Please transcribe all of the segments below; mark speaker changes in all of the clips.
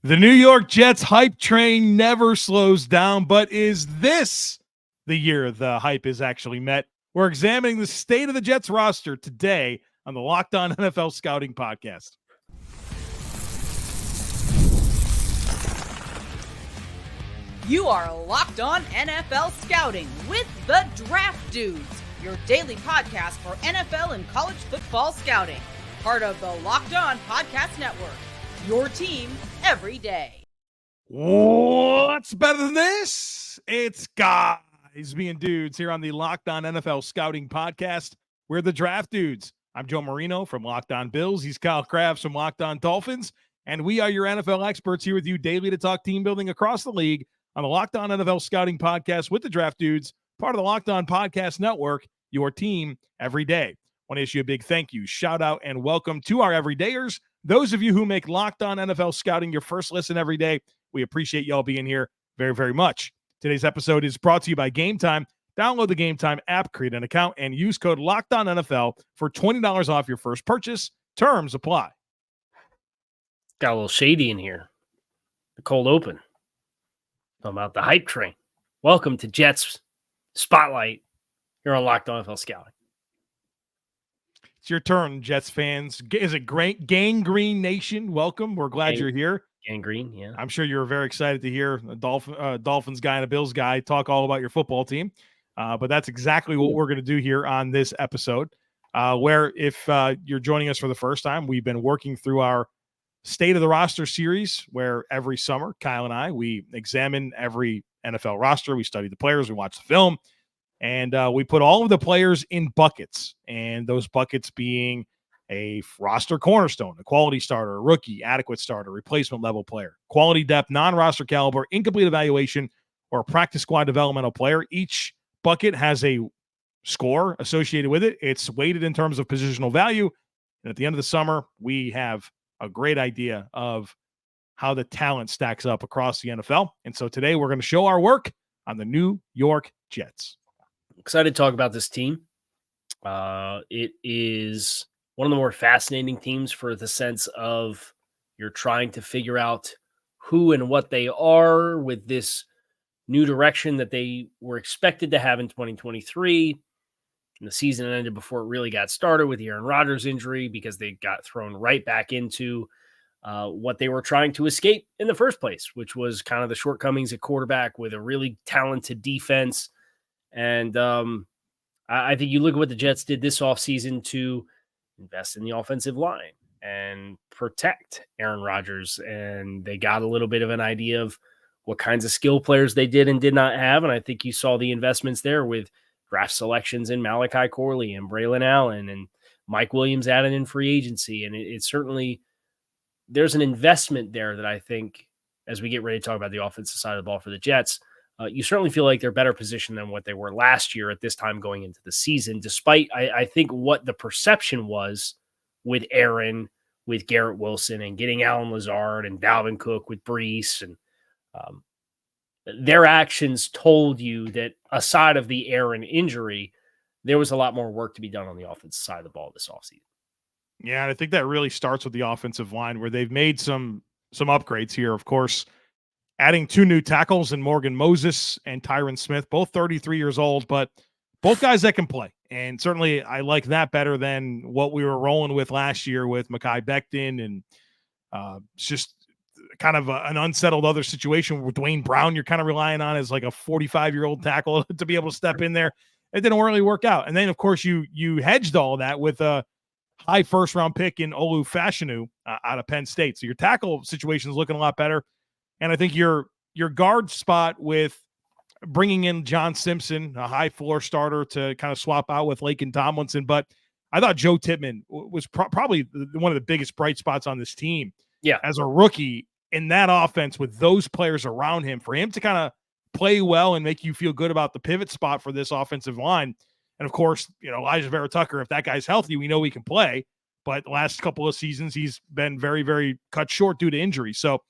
Speaker 1: The New York Jets hype train never slows down, but is this the year the hype is actually met? We're examining the state of the Jets roster today on the Locked On NFL Scouting Podcast.
Speaker 2: You are Locked On NFL Scouting with the Draft Dudes, your daily podcast for NFL and college football scouting. Part of the Locked On Podcast Network, your team every day.
Speaker 1: What's better than this? It's guys being dudes here on the Locked On NFL Scouting Podcast. We're the Draft Dudes. I'm Joe Marino from Locked On Bills. He's Kyle Crabbs from Locked On Dolphins. And we are your NFL experts here with you daily to talk team building across the league on the Locked On NFL Scouting Podcast with the Draft Dudes, part of the Locked On Podcast Network, your team every day. I want to issue a big thank you, shout out, and welcome to our everydayers. Those of you who make Locked On NFL Scouting your first listen every day, we appreciate y'all being here very, very much. Today's episode is brought to you by Game Time. Download the Game Time app, create an account, and use code LOCKEDONNFL for $20 off your first purchase. Terms apply.
Speaker 3: Got a little shady in here. The cold open. Talking about the hype train. Welcome to Jets Spotlight here on Locked On NFL Scouting.
Speaker 1: It's your turn, Jets fans. Is it great? Gangrene Nation, welcome. We're glad you're here.
Speaker 3: Gangrene, yeah.
Speaker 1: I'm sure you're very excited to hear a Dolphins guy and a Bills guy talk all about your football team. But that's exactly what we're going to do here on this episode, where if you're joining us for the first time, we've been working through our State of the Roster series, where every summer, Kyle and I, we examine every NFL roster. We study the players, we watch the film, and we put all of the players in buckets, and those buckets being a roster cornerstone, a quality starter, a rookie, adequate starter, replacement level player, quality depth, non-roster caliber, incomplete evaluation, or a practice squad developmental player. Each bucket has a score associated with it. It's weighted in terms of positional value. And at the end of the summer, we have a great idea of how the talent stacks up across the NFL. And so today we're going to show our work on the New York Jets.
Speaker 3: Excited to talk about this team. It is one of the more fascinating teams for the sense of you're trying to figure out who and what they are with this new direction that they were expected to have in 2023. And the season ended before it really got started with the Aaron Rodgers injury because they got thrown right back into what they were trying to escape in the first place, which was kind of the shortcomings at quarterback with a really talented defense. And I think you look at what the Jets did this offseason to invest in the offensive line and protect Aaron Rodgers. And they got a little bit of an idea of what kinds of skill players they did and did not have. And I think you saw the investments there with draft selections in Malachi Corley and Braylon Allen and Mike Williams added in free agency. And it certainly, there's an investment there that I think as we get ready to talk about the offensive side of the ball for the Jets, you certainly feel like they're better positioned than what they were last year at this time going into the season, despite I think what the perception was with Aaron, with Garrett Wilson and getting Alan Lazard and Dalvin Cook with Breece. And their actions told you that aside of the Aaron injury, there was a lot more work to be done on the offensive side of the ball this offseason.
Speaker 1: Yeah, and I think that really starts with the offensive line where they've made some upgrades here. Of course, adding two new tackles in Morgan Moses and Tyron Smith, both 33 years old, but both guys that can play. And certainly I like that better than what we were rolling with last year with Mekhi Becton and just kind of an unsettled other situation with Dwayne Brown. You're kind of relying on as like a 45-year-old tackle to be able to step in there. It didn't really work out. And then, of course, you hedged all that with a high first-round pick in Olu Fashanu out of Penn State. So your tackle situation is looking a lot better. And I think your guard spot with bringing in John Simpson, a high floor starter to kind of swap out with Laken Tomlinson. But I thought Joe Tippmann was probably one of the biggest bright spots on this team.
Speaker 3: Yeah,
Speaker 1: as a rookie in that offense with those players around him, for him to kind of play well and make you feel good about the pivot spot for this offensive line. And of course, Elijah Vera Tucker, if that guy's healthy, we know he can play. But the last couple of seasons, he's been very, very cut short due to injury. So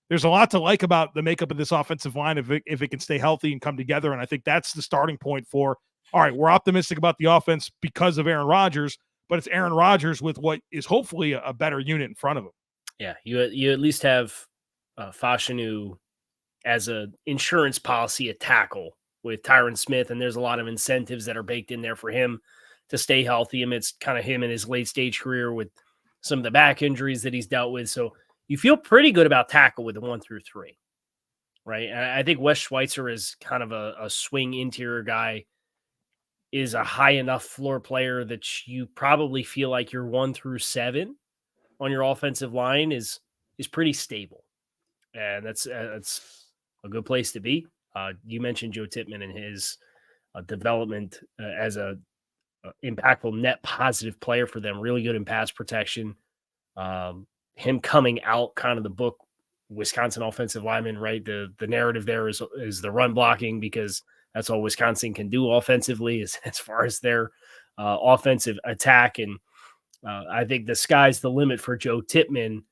Speaker 1: there's a lot to like about the makeup of this offensive line if it can stay healthy and come together. And I think that's the starting point for, all right, we're optimistic about the offense because of Aaron Rodgers, but it's Aaron Rodgers with what is hopefully a better unit in front of him.
Speaker 3: Yeah, you at least have Fashanu as a insurance policy at tackle with Tyron Smith, and there's a lot of incentives that are baked in there for him to stay healthy amidst kind of him in his late stage career with some of the back injuries that he's dealt with. So you feel pretty good about tackle with the 1 through 3, right? And I think Wes Schweitzer is kind of a swing interior guy, is a high enough floor player that you probably feel like your 1 through 7 on your offensive line is pretty stable. And that's a good place to be. You mentioned Joe Tippmann and his development as a impactful net positive player for them, really good in pass protection. Him coming out kind of the book Wisconsin offensive lineman, right? The narrative there is the run blocking, because that's all Wisconsin can do offensively as far as their offensive attack. And I think the sky's the limit for Joe Tippmann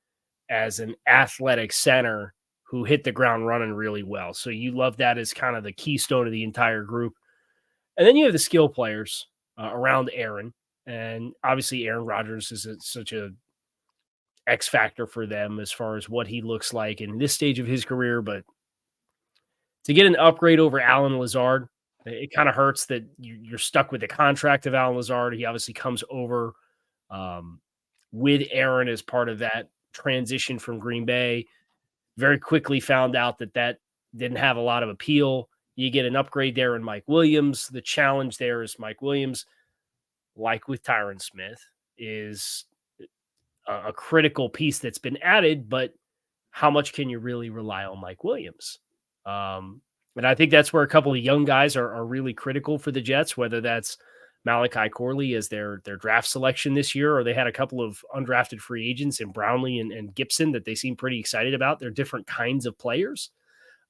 Speaker 3: as an athletic center who hit the ground running really well. So you love that as kind of the keystone of the entire group. And then you have the skill players around Aaron. And obviously Aaron Rodgers is such a X factor for them as far as what he looks like in this stage of his career. But to get an upgrade over Alan Lazard, it kind of hurts that you're stuck with the contract of Alan Lazard. He obviously comes over with Aaron as part of that transition from Green Bay. Very quickly found out that didn't have a lot of appeal. You get an upgrade there in Mike Williams. The challenge there is Mike Williams, like with Tyron Smith, is a critical piece that's been added, but how much can you really rely on Mike Williams? And I think that's where a couple of young guys are really critical for the Jets, whether that's Malachi Corley as their draft selection this year, or they had a couple of undrafted free agents in Brownlee and Gibson that they seem pretty excited about. They're different kinds of players.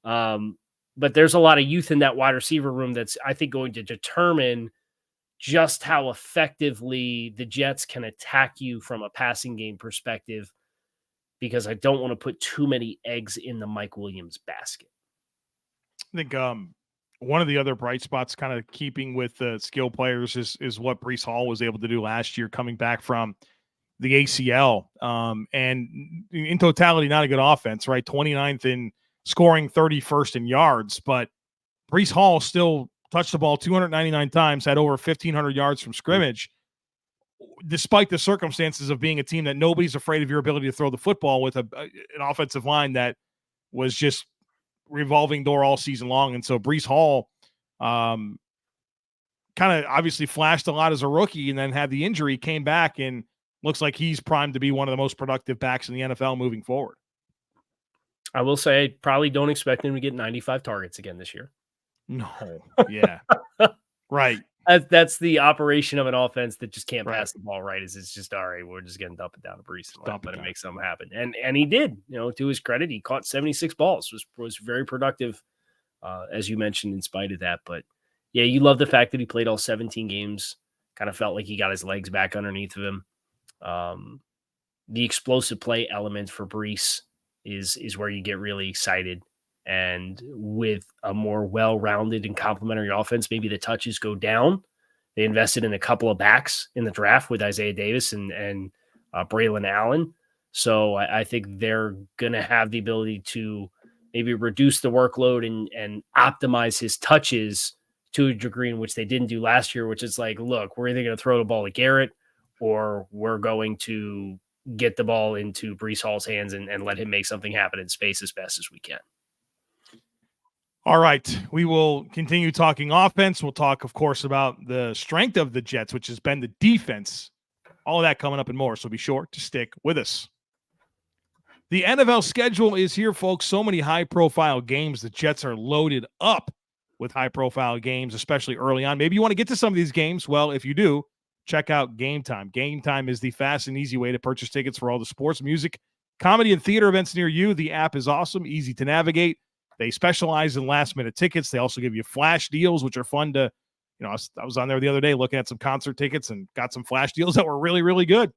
Speaker 3: But there's a lot of youth in that wide receiver room that's, I think, going to determine just how effectively the Jets can attack you from a passing game perspective, because I don't want to put too many eggs in the Mike Williams basket.
Speaker 1: I think one of the other bright spots, kind of keeping with the skill players, is what Breece Hall was able to do last year, coming back from the ACL. And in totality, not a good offense, right? 29th in scoring, 31st in yards, but Breece Hall still touched the ball 299 times, had over 1,500 yards from scrimmage, despite the circumstances of being a team that nobody's afraid of your ability to throw the football with an offensive line that was just revolving door all season long. And so Breece Hall kind of obviously flashed a lot as a rookie, and then had the injury, came back, and looks like he's primed to be one of the most productive backs in the NFL moving forward.
Speaker 3: I will say I probably don't expect him to get 95 targets again this year.
Speaker 1: No. Yeah. Right.
Speaker 3: That's the operation of an offense that just can't pass the ball, right? Is it's just, all right, we're just going to dump it down to Breece and let him make something happen. And he did, to his credit, he caught 76 balls, was very productive, as you mentioned, in spite of that. But yeah, you love the fact that he played all 17 games, kind of felt like he got his legs back underneath of him. The explosive play element for Breece is where you get really excited. And with a more well-rounded and complementary offense, maybe the touches go down. They invested in a couple of backs in the draft with Isaiah Davis and Braylon Allen. So I think they're going to have the ability to maybe reduce the workload and optimize his touches to a degree in which they didn't do last year, which is like, look, we're either going to throw the ball to Garrett, or we're going to get the ball into Breece Hall's hands and let him make something happen in space as best as we can.
Speaker 1: All right, we will continue talking offense. We'll talk, of course, about the strength of the Jets, which has been the defense. All of that coming up and more, so be sure to stick with us. The NFL schedule is here, folks. So many high-profile games. The Jets are loaded up with high-profile games, especially early on. Maybe you want to get to some of these games. Well, if you do, check out Game Time. Game Time is the fast and easy way to purchase tickets for all the sports, music, comedy, and theater events near you. The app is awesome, easy to navigate. They specialize in last-minute tickets. They also give you flash deals, which are fun to, I was on there the other day looking at some concert tickets and got some flash deals that were really, really good.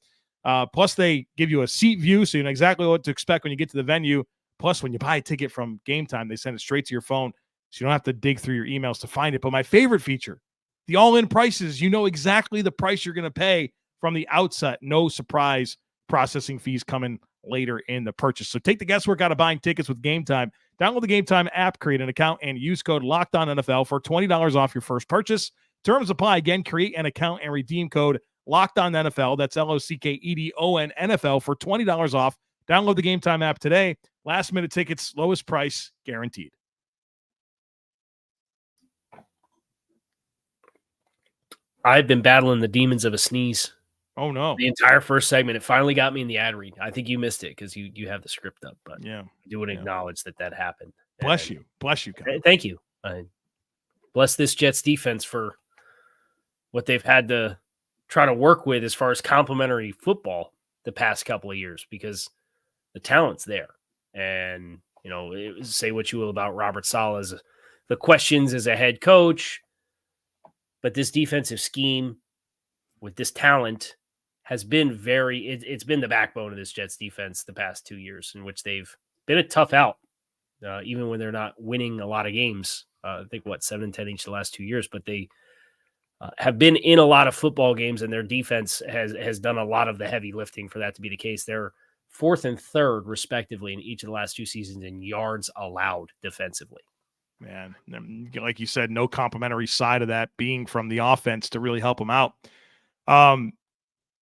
Speaker 1: Plus, they give you a seat view, so you know exactly what to expect when you get to the venue. Plus, when you buy a ticket from Game Time, they send it straight to your phone, so you don't have to dig through your emails to find it. But my favorite feature, the all-in prices. You know exactly the price you're going to pay from the outset. No surprise processing fees coming later in the purchase. So take the guesswork out of buying tickets with Game Time. Download the Game Time app, create an account, and use code LOCKEDONNFL for $20 off your first purchase. Terms apply. Again, create an account and redeem code LOCKEDONNFL. That's LOCKEDON NFL for $20 off. Download the Game Time app today. Last minute tickets, lowest price guaranteed.
Speaker 3: I've been battling the demons of a sneeze.
Speaker 1: Oh, no.
Speaker 3: The entire first segment. It finally got me in the ad read. I think you missed it because you have the script up, but
Speaker 1: yeah,
Speaker 3: I do want to acknowledge that happened.
Speaker 1: Bless you. Bless you, Kyle.
Speaker 3: Thank you. Bless this Jets defense for what they've had to try to work with as far as complimentary football the past couple of years, because the talent's there. And, say what you will about Robert Saleh, the questions as a head coach, but this defensive scheme with this talent has been it's been the backbone of this Jets defense the past 2 years, in which they've been a tough out, even when they're not winning a lot of games. I think 7-10 each the last 2 years, but they have been in a lot of football games, and their defense has done a lot of the heavy lifting for that to be the case. They're 4th and 3rd, respectively, in each of the last 2 seasons in yards allowed defensively.
Speaker 1: Man, like you said, no complimentary side of that being from the offense to really help them out.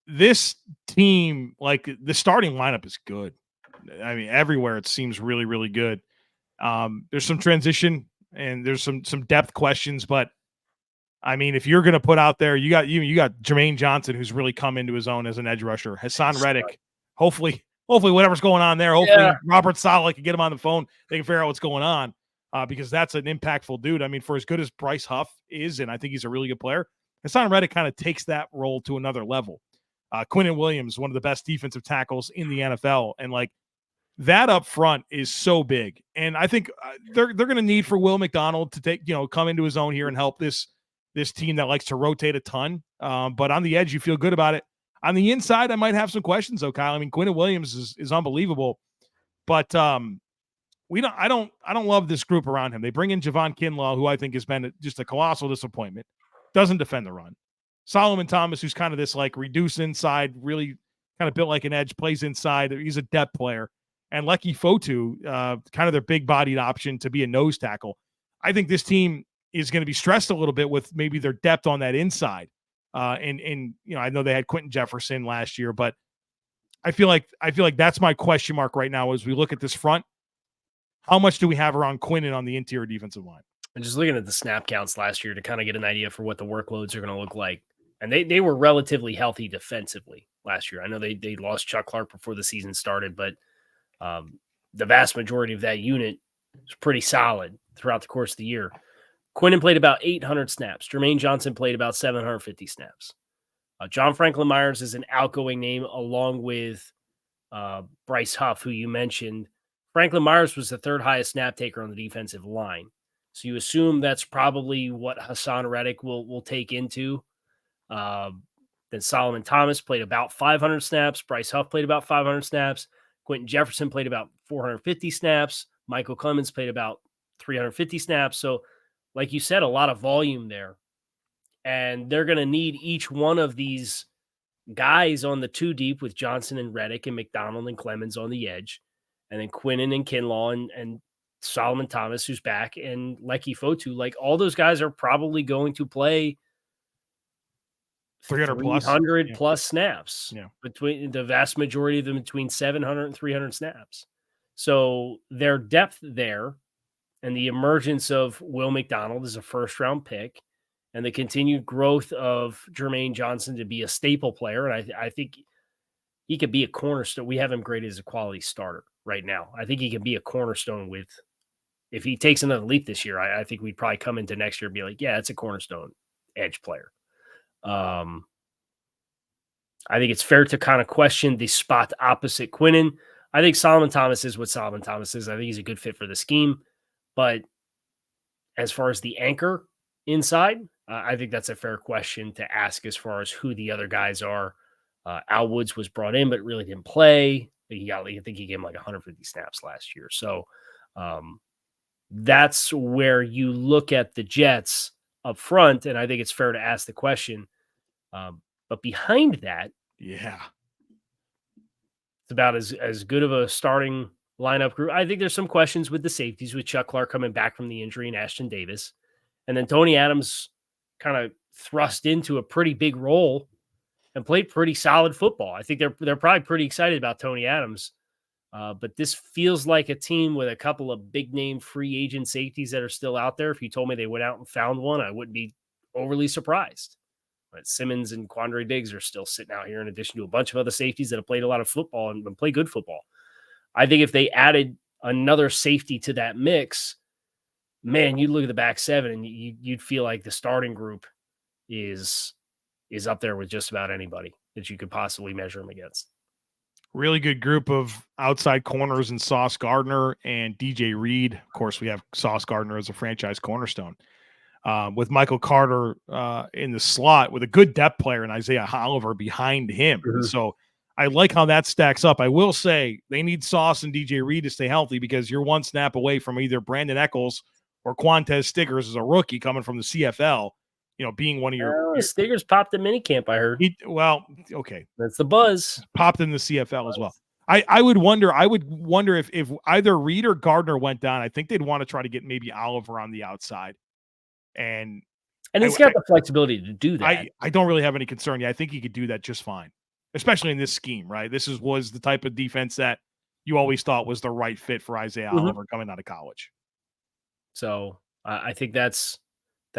Speaker 1: This team, like the starting lineup is good. I mean, everywhere it seems really, really good. There's some transition and there's some depth questions, but I mean, if you're going to put out there, you got Jermaine Johnson, who's really come into his own as an edge rusher. Haason Reddick, hopefully whatever's going on there, hopefully Robert Saleh can get him on the phone. They can figure out what's going on, because that's an impactful dude. I mean, for as good as Bryce Huff is, and I think he's a really good player, Haason Reddick kind of takes that role to another level. Quinnen Williams, one of the best defensive tackles in the NFL, and like that up front is so big. And I think they're going to need for Will McDonald to come into his own here and help this team that likes to rotate a ton. But on the edge, you feel good about it. On the inside, I might have some questions though, Kyle. I mean, Quinnen Williams is unbelievable, but I don't love this group around him. They bring in Javon Kinlaw, who I think has been just a colossal disappointment. Doesn't defend the run. Solomon Thomas, who's kind of this like reduced inside, really kind of built like an edge, plays inside. He's a depth player. And Leki Fotu, kind of their big-bodied option to be a nose tackle. I think this team is going to be stressed a little bit with maybe their depth on that inside. And I know they had Quentin Jefferson last year, but I feel like that's my question mark right now as we look at this front. How much do we have around Quinnen on the interior defensive line?
Speaker 3: And just looking at the snap counts last year to kind of get an idea for what the workloads are going to look like. And they were relatively healthy defensively last year. I know they lost Chuck Clark before the season started, but the vast majority of that unit was pretty solid throughout the course of the year. Quinnen played about 800 snaps. Jermaine Johnson played about 750 snaps. John Franklin Myers is an outgoing name along with Bryce Huff, who you mentioned. Franklin Myers was the 3rd highest snap taker on the defensive line. So you assume that's probably what Haason Reddick will take into. Then Solomon Thomas played about 500 snaps. Bryce Huff played about 500 snaps. Quentin Jefferson played about 450 snaps. Michael Clemens played about 350 snaps. So, like you said, a lot of volume there. And they're going to need each one of these guys on the 2 deep with Johnson and Reddick and McDonald and Clemens on the edge. And then Quinnen and Kinlaw and Solomon Thomas, who's back, and Leki Fotu. Like, all those guys are probably going to play 300 plus snaps. Yeah. Between the vast majority of them between 700 and 300 snaps. So their depth there and the emergence of Will McDonald as a 1st-round pick and the continued growth of Jermaine Johnson to be a staple player. And I think he could be a cornerstone. We have him graded as a quality starter right now. I think he can be a cornerstone if he takes another leap this year, I think we'd probably come into next year and be like, yeah, it's a cornerstone edge player. I think it's fair to kind of question the spot opposite Quinnen. I think Solomon Thomas is what Solomon Thomas is. I think he's a good fit for the scheme. But as far as the anchor inside, I think that's a fair question to ask as far as who the other guys are. Al Woods was brought in, but really didn't play. I think he gave him like 150 snaps last year. So that's where you look at the Jets up front, and I think it's fair to ask the question. But behind that, It's about as good of a starting lineup group. I think there's some questions with the safeties, with Chuck Clark coming back from the injury and Ashton Davis. And then Tony Adams kind of thrust into a pretty big role and played pretty solid football. I think they're probably pretty excited about Tony Adams. But this feels like a team with a couple of big name free agent safeties that are still out there. If you told me they went out and found one, I wouldn't be overly surprised. But Simmons and Quandre Diggs are still sitting out here in addition to a bunch of other safeties that have played a lot of football and play good football. I think if they added another safety to that mix, man, you'd look at the back seven and you'd feel like the starting group is up there with just about anybody that you could possibly measure them against.
Speaker 1: Really good group of outside corners in Sauce Gardner and DJ Reed. Of course, we have Sauce Gardner as a franchise cornerstone. With Michael Carter in the slot with a good depth player and Isaiah Oliver behind him.
Speaker 3: Mm-hmm.
Speaker 1: So I like how that stacks up. I will say they need Sauce and DJ Reed to stay healthy because you're one snap away from either Brandon Eccles or Quantez Stiggers as a rookie coming from the CFL, being one of your
Speaker 3: Stiggers popped in minicamp, I heard.
Speaker 1: Okay.
Speaker 3: That's the buzz.
Speaker 1: Popped in the CFL as well. I would wonder if either Reed or Gardner went down, I think they'd want to try to get maybe Oliver on the outside. And
Speaker 3: he's got the flexibility to do that.
Speaker 1: I don't really have any concern. Yeah, I think he could do that just fine, especially in this scheme, right? This was the type of defense that you always thought was the right fit for Isaiah Oliver coming out of college.
Speaker 3: So I think that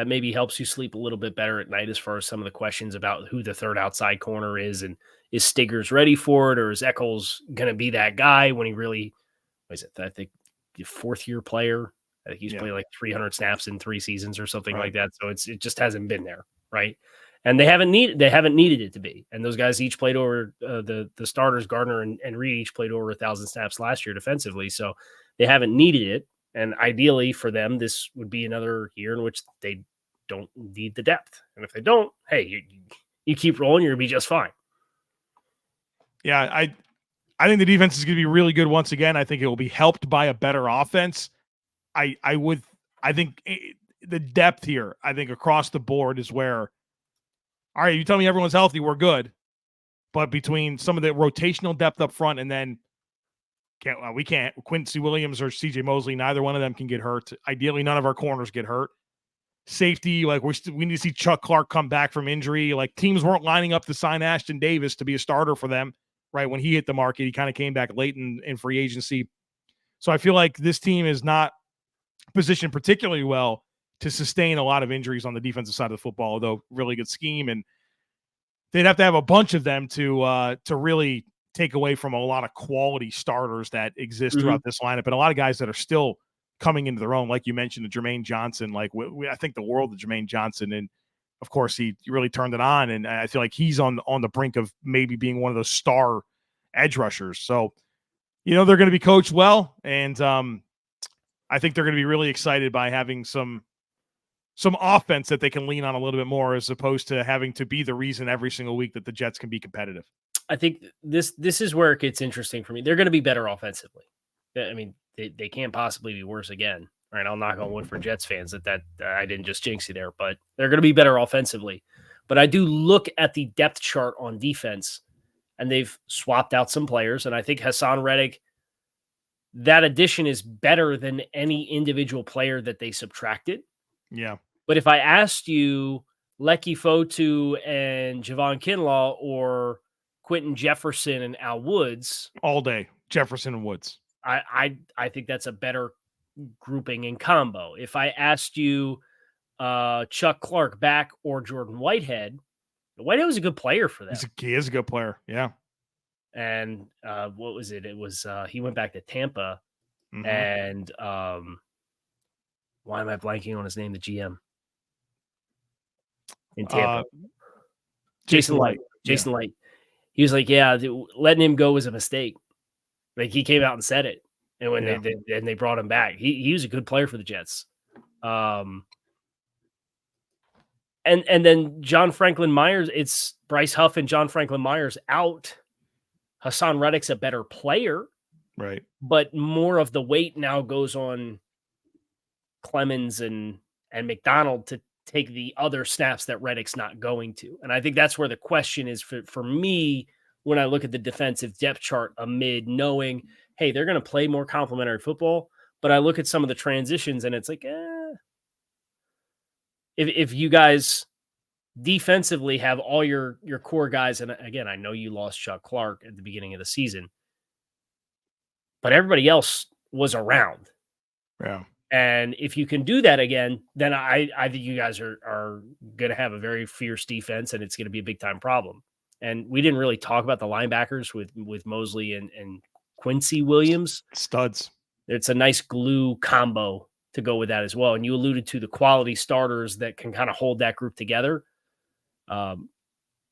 Speaker 3: maybe helps you sleep a little bit better at night as far as some of the questions about who the third outside corner is and is Stiggers ready for it or is Eccles going to be that guy when he really, I think the fourth-year player. I think he's played like 300 snaps in 3 seasons or something like that. So it just hasn't been there, right? And they haven't needed it to be. And those guys each played over the starters, Gardner and Reed each played over 1,000 snaps last year defensively. So they haven't needed it. And ideally for them, this would be another year in which they don't need the depth. And if they don't, hey, you keep rolling, you're gonna be just fine.
Speaker 1: Yeah, I think the defense is going to be really good once again. I think it will be helped by a better offense. I think the depth here, I think across the board is where, all right, you tell me everyone's healthy, we're good. But between some of the rotational depth up front and then we can't, Quincy Williams or CJ Mosley, neither one of them can get hurt. Ideally, none of our corners get hurt. Safety, like we need to see Chuck Clark come back from injury. Like teams weren't lining up to sign Ashton Davis to be a starter for them, right? When he hit the market, he kind of came back late in free agency. So I feel like this team is not positioned particularly well to sustain a lot of injuries on the defensive side of the football, although really good scheme. And they'd have to have a bunch of them to really take away from a lot of quality starters that exist throughout this lineup. And a lot of guys that are still coming into their own, like you mentioned, the Jermaine Johnson, like I think the world of Jermaine Johnson. And of course he really turned it on. And I feel like he's on the brink of maybe being one of those star edge rushers. So, they're going to be coached well. And, I think they're going to be really excited by having some offense that they can lean on a little bit more as opposed to having to be the reason every single week that the Jets can be competitive.
Speaker 3: I think this is where it gets interesting for me. They're going to be better offensively. I mean, they can't possibly be worse again. All right, I'll knock on wood for Jets fans that I didn't just jinx you there, but they're going to be better offensively. But I do look at the depth chart on defense, and they've swapped out some players, and I think Haason Reddick, that addition is better than any individual player that they subtracted.
Speaker 1: Yeah.
Speaker 3: But if I asked you Lecky Fotu and Javon Kinlaw or Quentin Jefferson and Al Woods
Speaker 1: all day, Jefferson and Woods,
Speaker 3: I think that's a better grouping and combo. If I asked you Chuck Clark back or Jordan Whitehead was a good player for them.
Speaker 1: He is a good player. Yeah.
Speaker 3: And what was it? It was he went back to Tampa, and why am I blanking on his name? The GM in Tampa, Jason Light. Jason Light. He was like, "Yeah, letting him go was a mistake." Like he came out and said it, and when they brought him back, he was a good player for the Jets. And then John Franklin Myers. It's Bryce Huff and John Franklin Myers out. Haason Reddick's a better player,
Speaker 1: right?
Speaker 3: But more of the weight now goes on Clemens and McDonald to take the other snaps that Reddick's not going to. And I think that's where the question is for me when I look at the defensive depth chart amid knowing, hey, they're going to play more complementary football. But I look at some of the transitions and it's like, if you guys defensively have all your core guys, and again, I know you lost Chuck Clark at the beginning of the season, but everybody else was around.
Speaker 1: Yeah.
Speaker 3: And if you can do that again, then I think you guys are going to have a very fierce defense, and it's going to be a big time problem. And we didn't really talk about the linebackers with Mosley and Quincy Williams.
Speaker 1: Studs.
Speaker 3: It's a nice glue combo to go with that as well. And you alluded to the quality starters that can kind of hold that group together. Long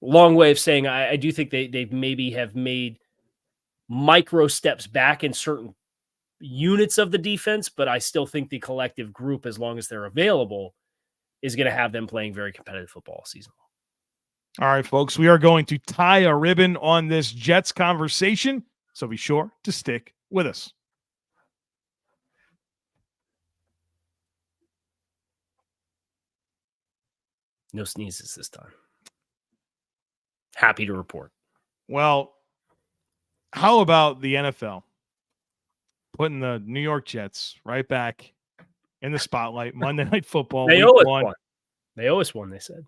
Speaker 3: way of saying I do think they've maybe have made micro steps back in certain units of the defense, but I still think the collective group, as long as they're available, is going to have them playing very competitive football season long.
Speaker 1: All right, folks, we are going to tie a ribbon on this Jets conversation, so be sure to stick with us.
Speaker 3: No sneezes this time. Happy to report.
Speaker 1: Well, how about the NFL putting the New York Jets right back in the spotlight? Monday Night Football.
Speaker 3: They always won. They always won, they said.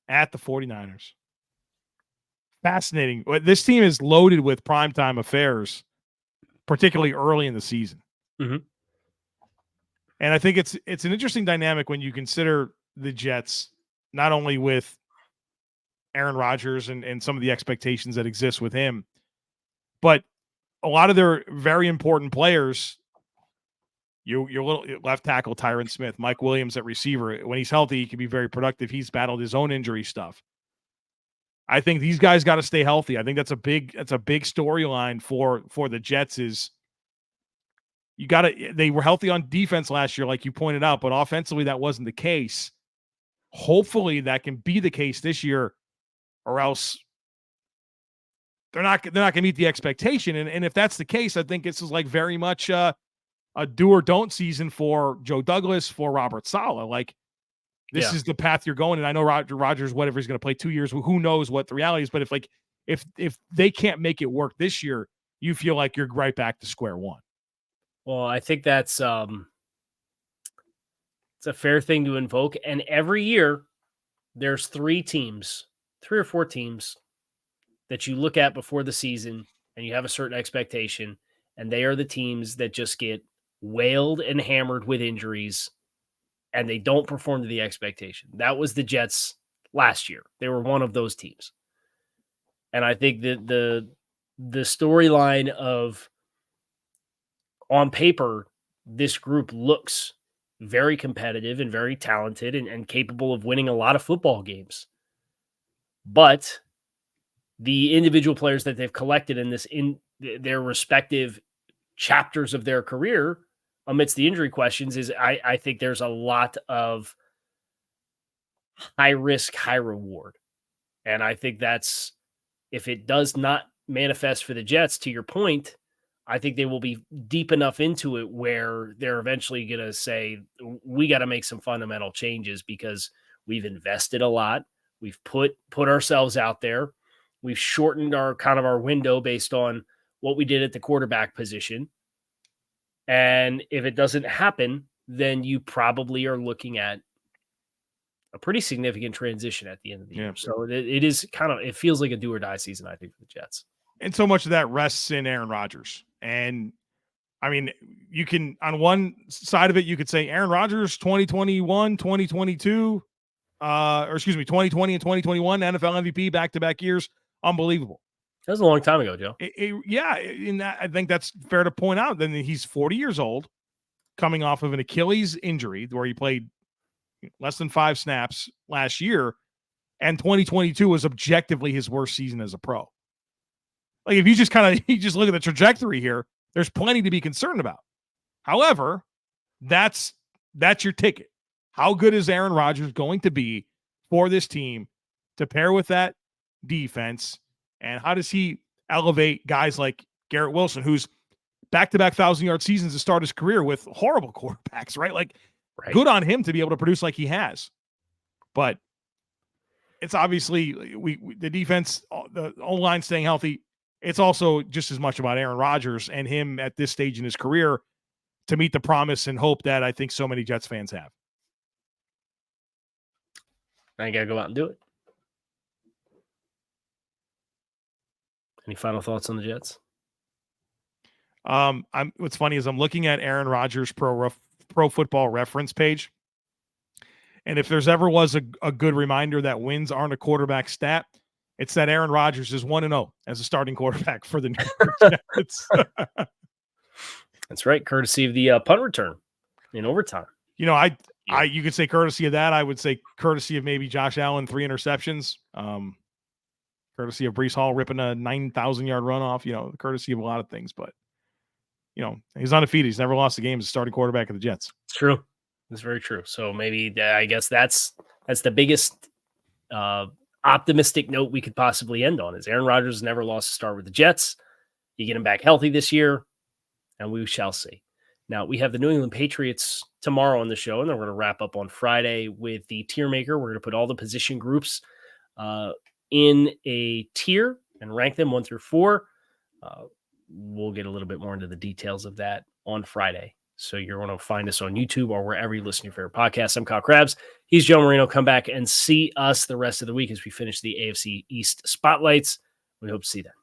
Speaker 1: At the 49ers. Fascinating. This team is loaded with primetime affairs, particularly early in the season.
Speaker 3: Mm-hmm.
Speaker 1: And I think it's an interesting dynamic when you consider the Jets, not only with Aaron Rodgers and some of the expectations that exist with him, but a lot of their very important players, your little left tackle, Tyron Smith, Mike Williams at receiver, when he's healthy, he can be very productive. He's battled his own injury stuff. I think these guys got to stay healthy. I think that's a big storyline for the Jets is they were healthy on defense last year, like you pointed out, but offensively that wasn't the case. Hopefully that can be the case this year, or else they're not going to meet the expectation. And if that's the case, I think this is like very much a do or don't season for Joe Douglas, for Robert Saleh. Like this is the path you're going. And I know Rodgers, whatever he's going to play 2 years, who knows what the reality is. But if they can't make it work this year, you feel like you're right back to square one.
Speaker 3: Well, I think that's it's a fair thing to invoke. And every year there's 3 or 4 teams that you look at before the season and you have a certain expectation, and they are the teams that just get wailed and hammered with injuries and they don't perform to the expectation. That was the Jets last year. They were one of those teams. And I think that the storyline of, on paper, this group looks very competitive and very talented and capable of winning a lot of football games. But the individual players that they've collected in their respective chapters of their career amidst the injury questions is I think there's a lot of high risk, high reward. And I think that's, if it does not manifest for the Jets, to your point, I think they will be deep enough into it where they're eventually going to say, we got to make some fundamental changes because we've invested a lot. We've put ourselves out there. We've shortened our window based on what we did at the quarterback position. And if it doesn't happen, then you probably are looking at a pretty significant transition at the end of the year. So it is it feels like a do or die season, I think, for the Jets.
Speaker 1: And so much of that rests in Aaron Rodgers. And I mean, you can, on one side of it, you could say Aaron Rodgers, 2021, 2022, 2020 and 2021, NFL MVP, back-to-back years. Unbelievable.
Speaker 3: That was a long time ago, Joe.
Speaker 1: I think that's fair to point out. Then he's 40 years old, coming off of an Achilles injury where he played less than 5 snaps last year, and 2022 was objectively his worst season as a pro. Like, if you just look at the trajectory here, there's plenty to be concerned about. However, that's your ticket. How good is Aaron Rodgers going to be for this team to pair with that defense? And how does he elevate guys like Garrett Wilson, who's back-to-back 1,000-yard seasons to start his career with horrible quarterbacks, right? Like, Good on him to be able to produce like he has. But it's obviously the defense, the O-line staying healthy. It's also just as much about Aaron Rodgers and him at this stage in his career to meet the promise and hope that I think so many Jets fans have.
Speaker 3: I got to go out and do it. Any final thoughts on the Jets?
Speaker 1: What's funny is I'm looking at Aaron Rodgers' Pro Football Reference page. And if there's ever was a good reminder that wins aren't a quarterback stat, it's that Aaron Rodgers is 1-0 as a starting quarterback for the New York Jets.
Speaker 3: That's right. Courtesy of the punt return in overtime.
Speaker 1: You know, you could say courtesy of that. I would say courtesy of maybe Josh Allen, 3 interceptions. Courtesy of Breece Hall ripping a 9,000-yard run off. You know, courtesy of a lot of things. But, you know, he's undefeated. He's never lost a game as a starting quarterback of the Jets.
Speaker 3: It's true. It's very true. So maybe I guess that's the biggest optimistic note we could possibly end on is Aaron Rodgers never lost a start with the Jets. You get him back healthy this year, and we shall see. Now, we have the New England Patriots tomorrow on the show, and then we're going to wrap up on Friday with the tier maker. We're going to put all the position groups in a tier and rank them 1 through 4. We'll get a little bit more into the details of that on Friday. So you're going to find us on YouTube or wherever you listen to your favorite podcast. I'm Kyle Crabbs. He's Joe Marino. Come back and see us the rest of the week as we finish the AFC East spotlights. We hope to see you then.